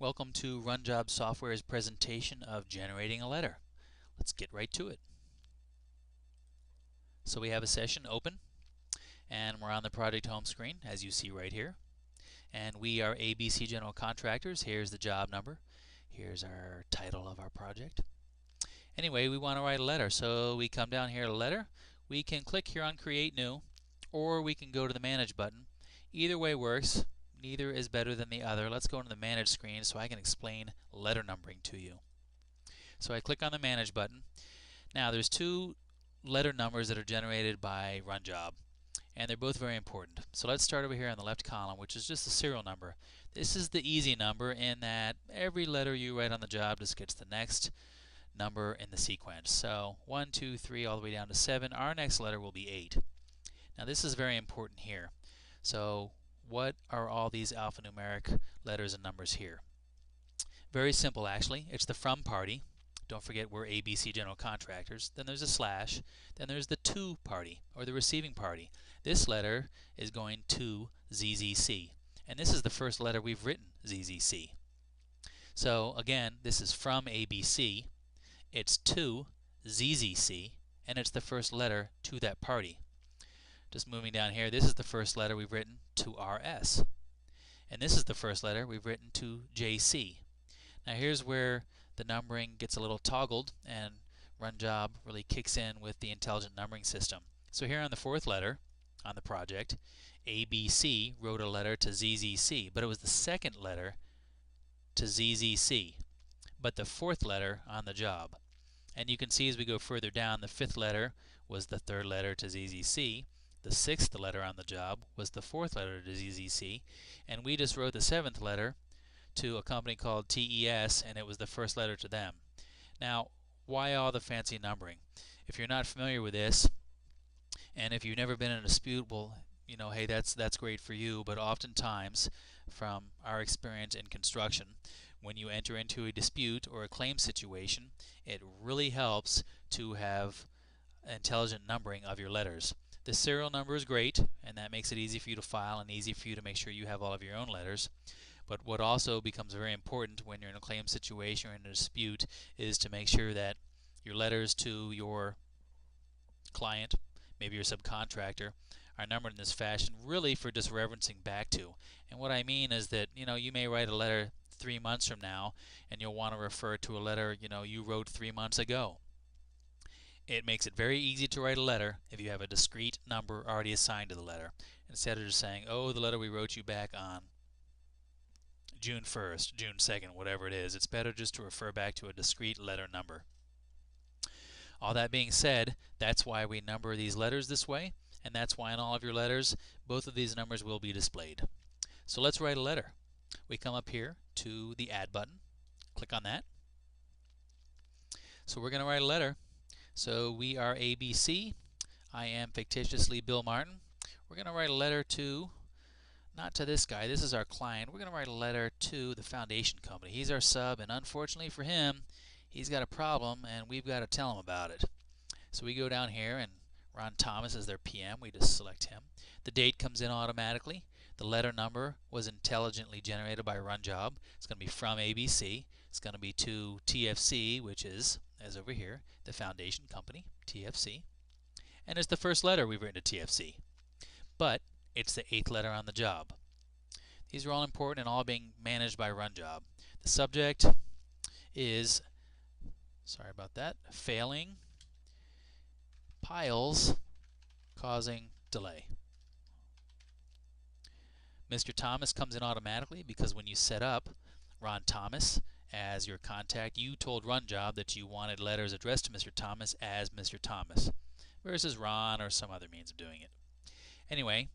Welcome to RunJob Software's presentation of generating a letter. Let's get right to it. So we have a session open and we're on the project home screen as you see right here. And we are ABC General Contractors. Here's the job number. Here's our title of our project. Anyway, we want to write a letter, so we come down here to letter. We can click here on Create New, or we can go to the Manage button. Either way works. Neither is better than the other. Let's go into the Manage screen so I can explain letter numbering to you. So I click on the Manage button. Now there's two letter numbers that are generated by RunJob, and they're both very important. So let's start over here on the left column, which is just the serial number. This is the easy number in that every letter you write on the job just gets the next number in the sequence. So 1, 2, 3, all the way down to 7. Our next letter will be 8. Now this is very important here. So what are all these alphanumeric letters and numbers here? Very simple actually. It's the from party. Don't forget we're ABC General Contractors. Then there's a slash. Then there's the to party, or the receiving party. This letter is going to ZZC. And this is the first letter we've written, ZZC. So again, this is from ABC. It's to ZZC. And it's the first letter to that party. Just moving down here, this is the first letter we've written to RS. And this is the first letter we've written to JC. Now here's where the numbering gets a little toggled and RunJob really kicks in with the intelligent numbering system. So here on the fourth letter on the project, ABC wrote a letter to ZZC, but it was the second letter to ZZC, but the fourth letter on the job. And you can see as we go further down, the fifth letter was the third letter to ZZC. The sixth letter on the job was the fourth letter to ZZC, and we just wrote the seventh letter to a company called TES, and it was the first letter to them. Now, why all the fancy numbering? If you're not familiar with this, and if you've never been in a dispute, well, you know, hey, that's great for you, but oftentimes, from our experience in construction, when you enter into a dispute or a claim situation, it really helps to have intelligent numbering of your letters. The serial number is great, and that makes it easy for you to file and easy for you to make sure you have all of your own letters. But what also becomes very important when you're in a claim situation or in a dispute is to make sure that your letters to your client, maybe your subcontractor, are numbered in this fashion really for just referencing back to. And what I mean is that, you know, you may write a letter 3 months from now and you'll want to refer to a letter, you know, you wrote 3 months ago. It makes it very easy to write a letter if you have a discrete number already assigned to the letter, instead of just saying, oh, the letter we wrote you back on June 1st, June 2nd, whatever it is. It's better just to refer back to a discrete letter number. All that being said, that's why we number these letters this way, and that's why in all of your letters, both of these numbers will be displayed. So let's write a letter. We come up here to the Add button, click on that. So we're going to write a letter. So we are ABC. I am fictitiously Bill Martin. We're going to write a letter to, not to this guy, this is our client. We're going to write a letter to the foundation company. He's our sub, and unfortunately for him, he's got a problem, and we've got to tell him about it. So we go down here, and Ron Thomas is their PM. We just select him. The date comes in automatically. The letter number was intelligently generated by RunJob. It's going to be from ABC. It's going to be to TFC, which is, as over here, the foundation company, TFC. And it's the first letter we've written to TFC. But it's the 8th letter on the job. These are all important and all being managed by RunJob. The subject is, sorry about that, failing piles causing delay. Mr. Thomas comes in automatically because when you set up Ron Thomas as your contact, you told RunJob that you wanted letters addressed to Mr. Thomas as Mr. Thomas versus Ron or some other means of doing it. Anyway,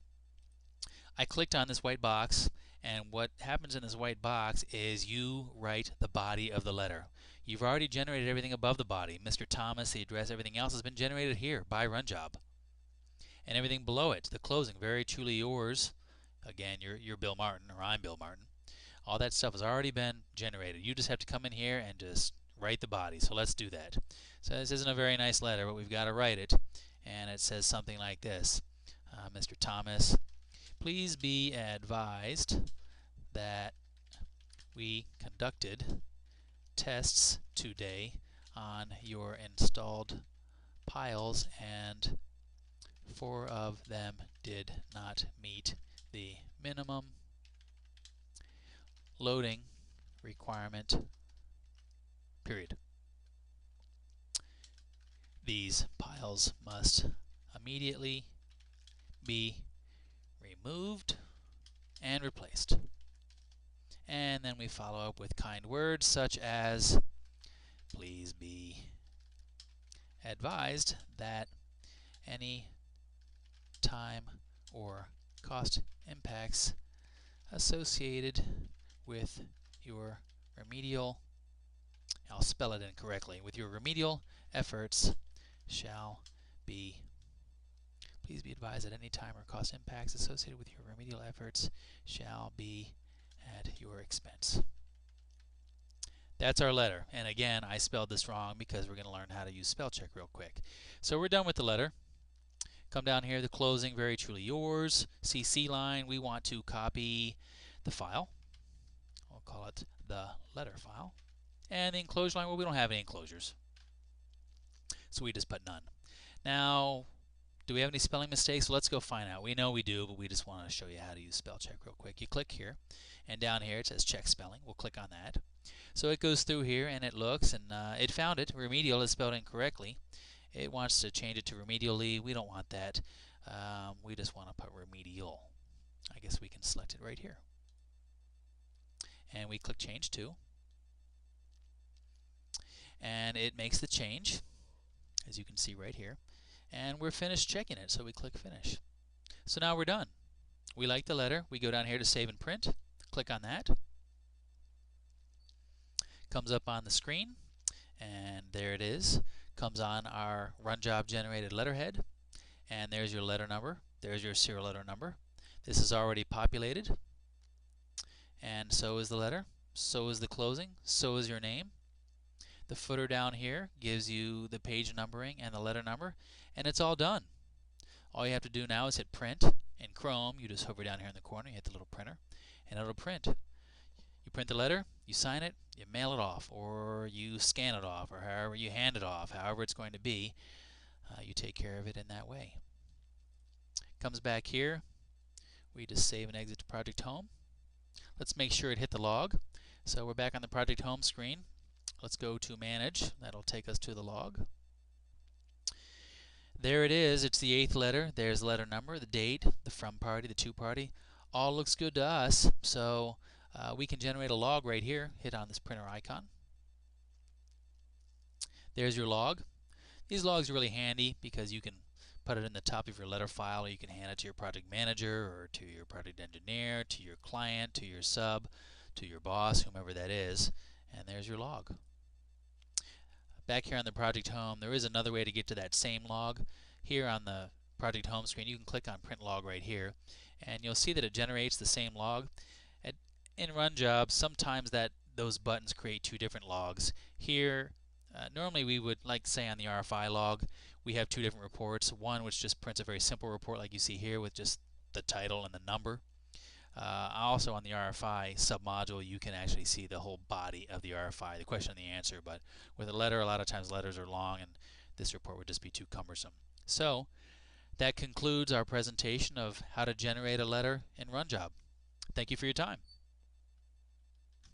I clicked on this white box, and what happens in this white box is you write the body of the letter. You've already generated everything above the body. Mr. Thomas, the address, everything else has been generated here by RunJob. And everything below it, the closing, very truly yours. Again, you're Bill Martin, or I'm Bill Martin. All that stuff has already been generated. You just have to come in here and just write the body. So let's do that. So this isn't a very nice letter, but we've got to write it. And it says something like this. Mr. Thomas, please be advised that we conducted tests today on your installed piles, and 4 of them did not meet the minimum loading requirement, period. These piles must immediately be removed and replaced. And then we follow up with kind words such as, please be advised that any time or cost impacts associated with your remedial, I'll spell it incorrectly, with your remedial efforts shall be, please be advised that any time or cost impacts associated with your remedial efforts shall be at your expense. That's our letter. And again, I spelled this wrong because we're going to learn how to use spell check real quick. So we're done with the letter. Come down here, the closing, very truly yours. CC line, we want to copy the file. We'll call it the letter file. And the enclosure line, well, we don't have any enclosures, so we just put none. Now, do we have any spelling mistakes? Let's go find out. We know we do, but we just want to show you how to use spell check real quick. You click here, and down here it says check spelling. We'll click on that. So it goes through here and it looks, and it found it. Remedial is spelled incorrectly. It wants to change it to remedially. We don't want that. We just want to put remedial. I guess we can select it right here. And we click change to. And it makes the change, as you can see right here. And we're finished checking it, so we click finish. So now we're done. We like the letter. We go down here to save and print. Click on that. Comes up on the screen, and there it is. Comes on our run job generated letterhead, and there's your letter number. There's your serial letter number. This is already populated, and so is the letter, so is the closing, so is your name. The footer down here gives you the page numbering and the letter number, and it's all done. All you have to do now is hit print. In Chrome, you just hover down here in the corner, you hit the little printer, and it'll print. You print the letter, you sign it, you mail it off, or you scan it off, or however you hand it off, however it's going to be, you take care of it in that way. Comes back here, we just save and exit to Project Home. Let's make sure it hit the log. So we're back on the Project Home screen. Let's go to Manage. That'll take us to the log. There it is. It's the 8th letter. There's the letter number, the date, the from party, the to party. All looks good to us. So we can generate a log right here. Hit on this printer icon. There's your log. These logs are really handy because you can put it in the top of your letter file, or you can hand it to your project manager, or to your project engineer, to your client, to your sub, to your boss, whomever that is. And there's your log. Back here on the Project Home, there is another way to get to that same log. Here on the Project Home screen, you can click on Print Log right here, and you'll see that it generates the same log. In Run Jobs, sometimes those buttons create 2 different logs. Here, normally we would, like say on the RFI log, we have 2 different reports. One which just prints a very simple report like you see here with just the title and the number. Also on the RFI submodule, you can actually see the whole body of the RFI, the question and the answer. But with a letter, a lot of times letters are long, and this report would just be too cumbersome. So that concludes our presentation of how to generate a letter in RunJob. Thank you for your time.